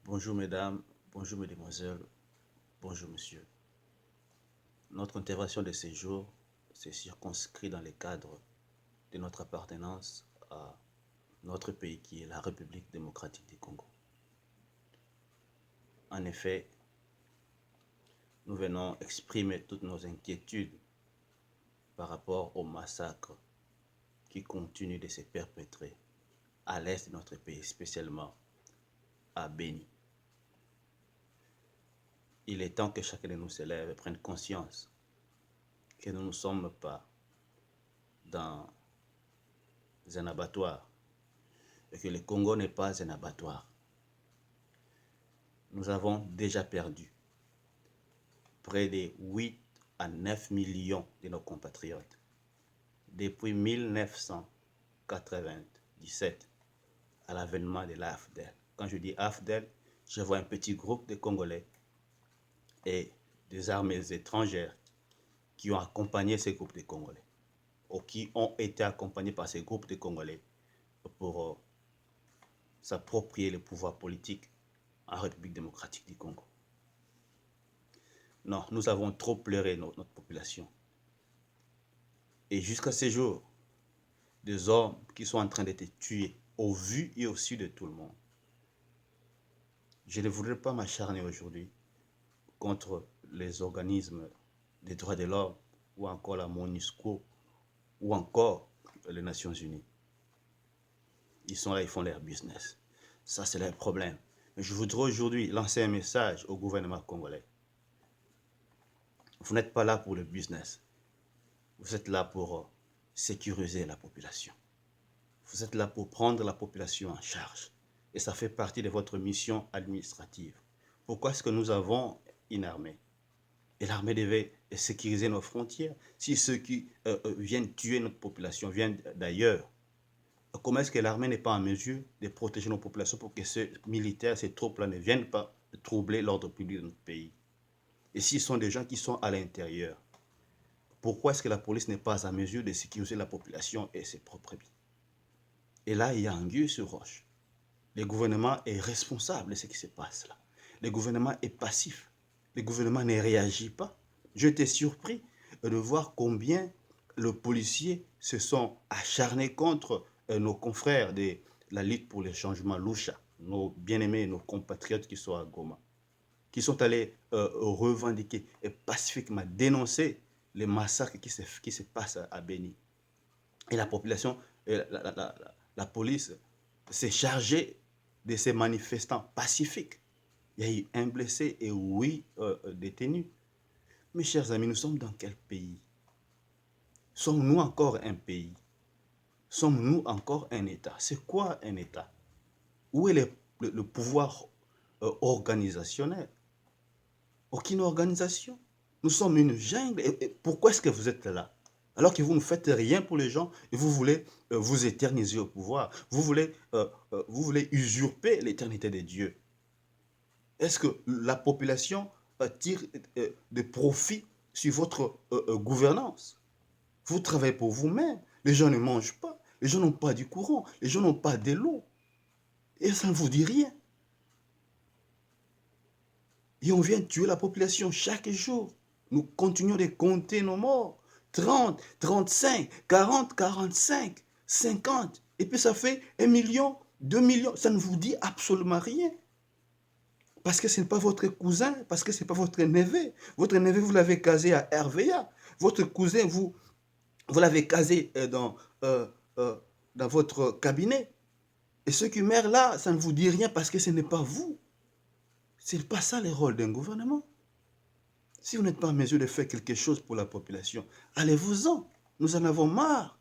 Bonjour mesdames, bonjour mesdemoiselles, bonjour monsieur. Notre intervention de ces jours s'est circonscrite dans le cadre de notre appartenance à notre pays qui est la République démocratique du Congo. En effet, nous venons exprimer toutes nos inquiétudes par rapport au massacre qui continue de se perpétrer à l'est de notre pays, spécialement à Beni. Il est temps que chacun de nous se lève et prenne conscience que nous ne sommes pas dans un abattoir et que le Congo n'est pas un abattoir. Nous avons déjà perdu près de 8 à 9 millions de nos compatriotes depuis 1997 à l'avènement de l'AFDEL. Quand je dis AFDEL, je vois un petit groupe de Congolais et des armées étrangères qui ont accompagné ces groupes de Congolais ou qui ont été accompagnés par ces groupes de Congolais pour s'approprier le pouvoir politique en République démocratique du Congo. Non, nous avons trop pleuré notre population. Et jusqu'à ce jour, des hommes qui sont en train d'être tués au vu et au su de tout le monde. Je ne voudrais pas m'acharner aujourd'hui contre les organismes des droits de l'homme ou encore la MONUSCO ou encore les Nations Unies. Ils sont là, ils font leur business. Ça, c'est leur problème. Mais je voudrais aujourd'hui lancer un message au gouvernement congolais. Vous n'êtes pas là pour le business. Vous êtes là pour sécuriser la population. Vous êtes là pour prendre la population en charge. Et ça fait partie de votre mission administrative. Pourquoi est-ce que nous avons une armée? Et l'armée devait sécuriser nos frontières. Si ceux qui viennent tuer notre population viennent d'ailleurs, comment est-ce que l'armée n'est pas en mesure de protéger nos populations pour que ces militaires, ces troupes-là ne viennent pas troubler l'ordre public de notre pays? Et s'ils sont des gens qui sont à l'intérieur, pourquoi est-ce que la police n'est pas en mesure de sécuriser la population et ses propres biens? Et là, il y a anguille sur roche. Le gouvernement est responsable de ce qui se passe là. Le gouvernement est passif. Le gouvernement ne réagit pas. J'étais surpris de voir combien les policiers se sont acharnés contre nos confrères de la lutte pour le changement Lucha, nos bien-aimés, nos compatriotes qui sont à Goma, qui sont allés revendiquer et pacifiquement dénoncer les massacres qui se passent à Beni. Et la population, la police s'est chargée de ces manifestants pacifiques. Il y a eu un blessé et 8 détenus. Mes chers amis, nous sommes dans quel pays? Sommes-nous encore un pays? Sommes-nous encore un État? C'est quoi un État? Où est le pouvoir organisationnel? Aucune organisation. Nous sommes une jungle. Et pourquoi est-ce que vous êtes là? Alors que vous ne faites rien pour les gens et vous voulez vous éterniser au pouvoir. Vous voulez usurper l'éternité de Dieu. Est-ce que la population tire de profit sur votre gouvernance? Vous travaillez pour vous-même. Les gens ne mangent pas. Les gens n'ont pas du courant. Les gens n'ont pas de l'eau. Et ça ne vous dit rien. Et on vient tuer la population chaque jour. Nous continuons de compter nos morts. 30, 35, 40, 45, 50. Et puis ça fait 1 million, 2 millions. Ça ne vous dit absolument rien. Parce que ce n'est pas votre cousin, parce que ce n'est pas votre neveu. Votre neveu, vous l'avez casé à RVA. Votre cousin, vous l'avez casé dans votre cabinet. Et ceux qui meurent là, ça ne vous dit rien parce que ce n'est pas vous. Ce n'est pas ça le rôle d'un gouvernement. Si vous n'êtes pas en mesure de faire quelque chose pour la population, allez-vous-en. Nous en avons marre.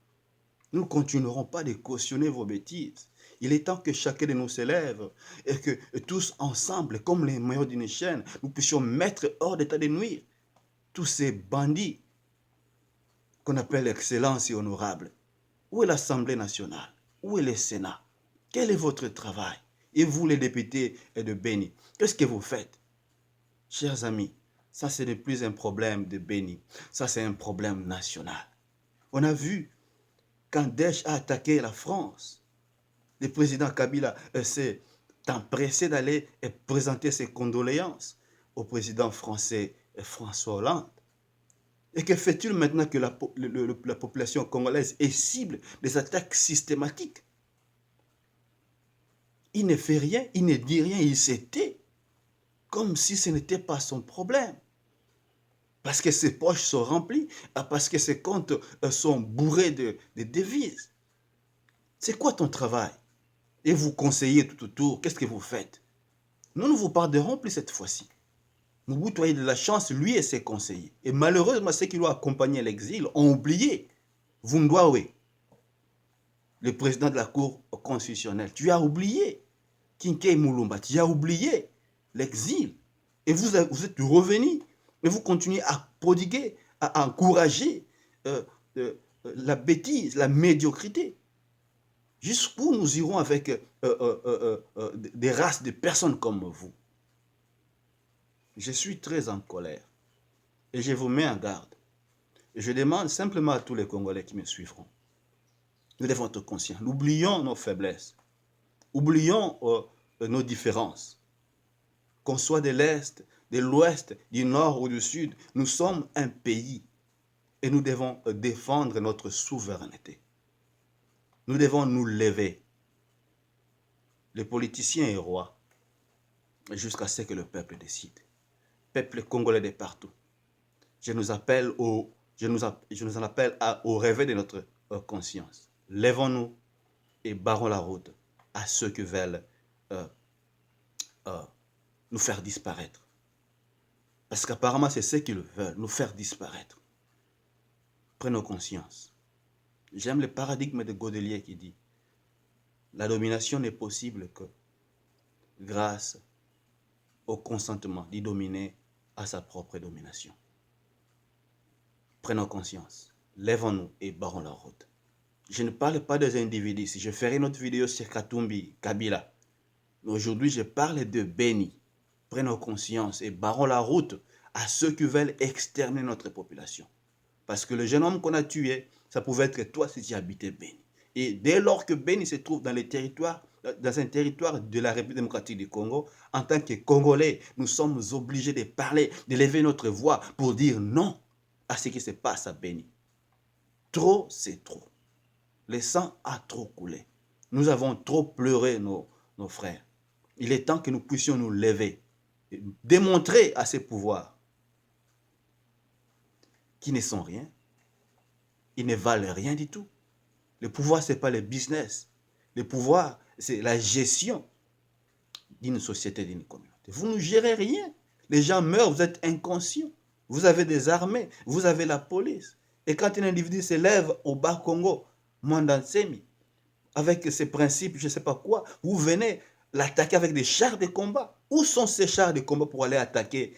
Nous ne continuerons pas de cautionner vos bêtises. Il est temps que chacun de nous s'élève et que tous ensemble, comme les maillots d'une chaîne, nous puissions mettre hors d'état de nuire tous ces bandits qu'on appelle excellence et honorables. Où est l'Assemblée nationale? Où est le Sénat? Quel est votre travail? Et vous, les députés de Beni, qu'est-ce que vous faites? Chers amis, ça, ce n'est plus un problème de Beni. Ça, c'est un problème national. On a vu, quand Daesh a attaqué la France, le président Kabila s'est t'empresser d'aller et présenter ses condoléances au président français François Hollande. Et que fait-il maintenant que la population congolaise est cible des attaques systématiques? Il ne fait rien, il ne dit rien, il se tait, comme si ce n'était pas son problème. Parce que ses poches sont remplies, parce que ses comptes sont bourrés de devises. C'est quoi ton travail? Et vous conseillez tout autour, qu'est-ce que vous faites? Nous ne vous pardonnerons plus cette fois-ci. Mobutu a eu de la chance, lui et ses conseillers. Et malheureusement, ceux qui l'ont accompagné à l'exil ont oublié. Vundwawe, le président de la Cour constitutionnelle, tu as oublié. Kinkei Moulumba, tu as oublié l'exil. Et vous êtes revenu. Et vous continuez à prodiguer, à encourager la bêtise, la médiocrité. Jusqu'où nous irons avec des races de personnes comme vous? Je suis très en colère et je vous mets en garde. Et je demande simplement à tous les Congolais qui me suivront, nous devons être conscients. Oublions nos faiblesses, oublions nos différences. Qu'on soit de l'Est, de l'Ouest, du Nord ou du Sud, nous sommes un pays et nous devons défendre notre souveraineté. Nous devons nous lever. Les politiciens et rois, jusqu'à ce que le peuple décide. Peuple congolais de partout. Je nous appelle au réveil de notre conscience. Lèvons-nous et barrons la route à ceux qui veulent nous faire disparaître. Parce qu'apparemment, c'est ce qu'ils veulent, nous faire disparaître. Prenons conscience. J'aime le paradigme de Godelier qui dit la domination n'est possible que grâce au consentement d'y dominer à sa propre domination. Prenons conscience, lèvons-nous et barrons la route. Je ne parle pas des individus. Si je ferai une autre vidéo sur Katumbi, Kabila. Mais aujourd'hui, je parle de Béni. Prenons conscience et barrons la route à ceux qui veulent exterminer notre population. Parce que le jeune homme qu'on a tué, ça pouvait être toi si tu habitais Béni. Et dès lors que Béni se trouve dans un territoire de la République démocratique du Congo, en tant que Congolais, nous sommes obligés de parler, de lever notre voix pour dire non à ce qui se passe à Béni. Trop, c'est trop. Le sang a trop coulé. Nous avons trop pleuré nos frères. Il est temps que nous puissions nous lever et démontrer à ces pouvoirs qui ne sont rien. Ils ne valent rien du tout. Le pouvoir, ce n'est pas le business. Le pouvoir, c'est la gestion d'une société, d'une communauté. Vous ne gérez rien. Les gens meurent, vous êtes inconscients. Vous avez des armées, vous avez la police. Et quand un individu se lève au Bas-Congo, Mwandansemi, avec ses principes, je ne sais pas quoi, vous venez l'attaquer avec des chars de combat. Où sont ces chars de combat pour aller attaquer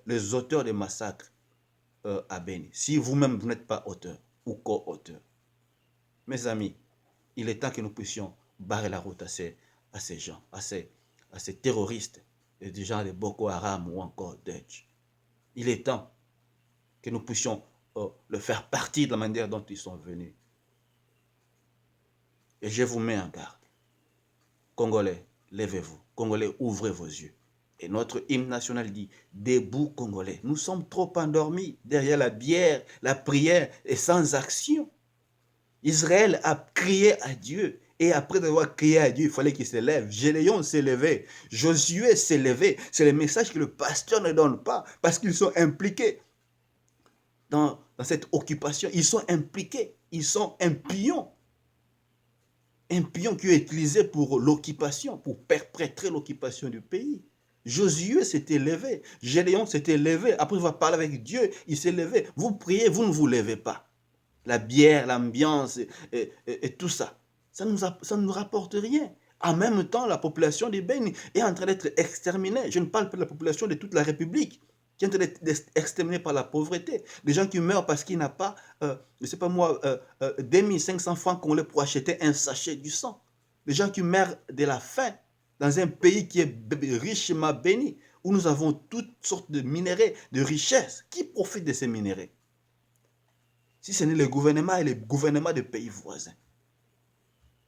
les auteurs des massacres à Béni? Si vous-même, vous n'êtes pas auteur ou co-auteur. Mes amis, il est temps que nous puissions barrer la route à ces gens, à ces terroristes, du genre de Boko Haram ou encore Daesh. Il est temps que nous puissions le faire partie de la manière dont ils sont venus. Et je vous mets en garde. Congolais, levez-vous. Congolais, ouvrez vos yeux. Et notre hymne national dit, debout Congolais. Nous sommes trop endormis derrière la bière, la prière et sans action. Israël a crié à Dieu. Et après avoir crié à Dieu, il fallait qu'il se lève. Gédéon s'est levé. Josué s'est levé. C'est le message que le pasteur ne donne pas. Parce qu'ils sont impliqués dans cette occupation. Ils sont impliqués. Ils sont un pion. Un pion qui est utilisé pour l'occupation, pour perpétrer l'occupation du pays. Josué s'était levé. Gédéon s'était levé. Après, il va parler avec Dieu. Il s'est levé. Vous priez, vous ne vous levez pas. La bière, l'ambiance et tout ça. Ça ne nous rapporte rien. En même temps, la population des Béni est en train d'être exterminée. Je ne parle pas de la population de toute la République qui est en train d'être exterminée par la pauvreté. Des gens qui meurent parce qu'ils n'ont pas, je ne sais pas moi, 2500 francs qu'on les pour acheter un sachet du sang. Des gens qui meurent de la faim dans un pays qui est richement béni, où nous avons toutes sortes de minéraux, de richesses. Qui profite de ces minéraux? Si ce n'est le gouvernement et les gouvernements des pays voisins.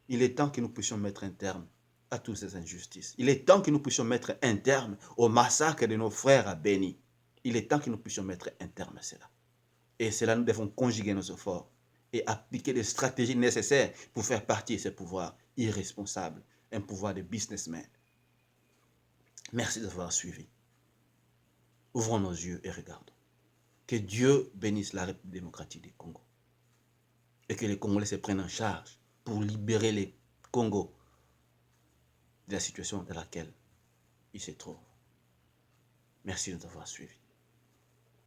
Il est temps que nous puissions mettre un terme à toutes ces injustices. Il est temps que nous puissions mettre un terme au massacre de nos frères à Béni. Il est temps que nous puissions mettre un terme à cela. Et cela, nous devons conjuguer nos efforts et appliquer les stratégies nécessaires pour faire partie de ce pouvoir irresponsable, un pouvoir de businessmen. Merci d'avoir suivi. Ouvrons nos yeux et regardons. Que Dieu bénisse la République démocratique du Congo. Et que les Congolais se prennent en charge pour libérer les Congos de la situation dans laquelle ils se trouvent. Merci de nous avoir suivis.